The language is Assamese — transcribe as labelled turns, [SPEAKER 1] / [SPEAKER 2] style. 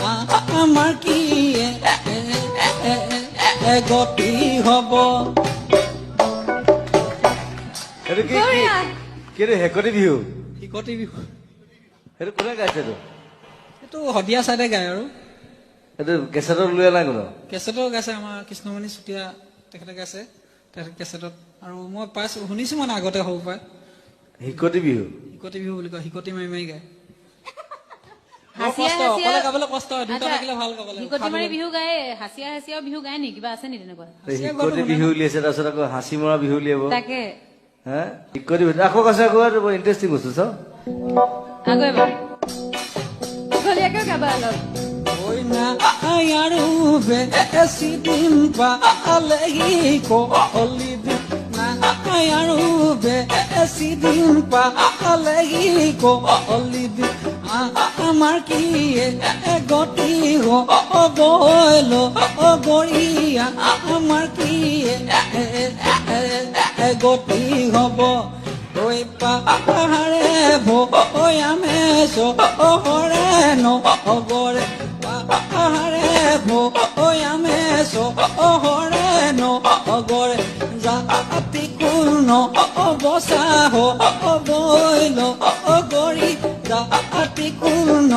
[SPEAKER 1] আমাৰ কি গতি হব
[SPEAKER 2] এইটো কি কিন্তু হেকতি বিহু
[SPEAKER 1] শিকতি বিহু
[SPEAKER 2] সেইটো কোনে গাইছে এইটো
[SPEAKER 1] এইটো শদিয়া চাইডে গায় আৰু
[SPEAKER 2] এইটো কেছেটত উলিওৱা নাই কোনো
[SPEAKER 1] কেছেটত গাইছে আমাৰ কৃষ্ণমণি চুতীয়া তেখেতে গাইছে কেছেটত আৰু মই পাইছো শুনিছো মানে আগতে সৰু পৰাই
[SPEAKER 2] হিকতি বিহু
[SPEAKER 1] শিকতি বিহু বুলি কয় শিকতি মাৰি মাৰি গায়
[SPEAKER 3] হাচিয়া
[SPEAKER 1] অকলে গাবলৈ কষ্ট হয় দুটা থাকিলে ভাল গাবলৈ
[SPEAKER 3] হিকতি মাৰি বিহু গায় হাচিয়া হাচিয়াও বিহু গায় নি কিবা আছে নি তেনেকুৱা
[SPEAKER 2] হিকতি বিহু উলিয়াইছে তাৰপিছত আকৌ হাঁচি মৰা বিহু উলিয়াব
[SPEAKER 3] তাকে
[SPEAKER 2] হা হিকতি বিহু আকৌ কৈছে আকৌ বৰ ইণ্টাৰেষ্টিং বস্তু চাওঁ
[SPEAKER 3] আকৌ এবাৰ দীঘলীয়াকেও গাবা অলপ
[SPEAKER 1] ঐ না আৰু বেছি দিন পালেহি কলিবি না আৰু বেছি দিন পালেহি কলিবি আমাৰ কি গতি গল গৰিয়া আমাৰ কি গতি হব ঐ পাহাৰে ভৈয়ামে চহৰে নগৰে পাহাৰে ভৈয়ামে চহৰে নগৰে জাতি কোন অৱস্থা হবই গৰি জাতি কোন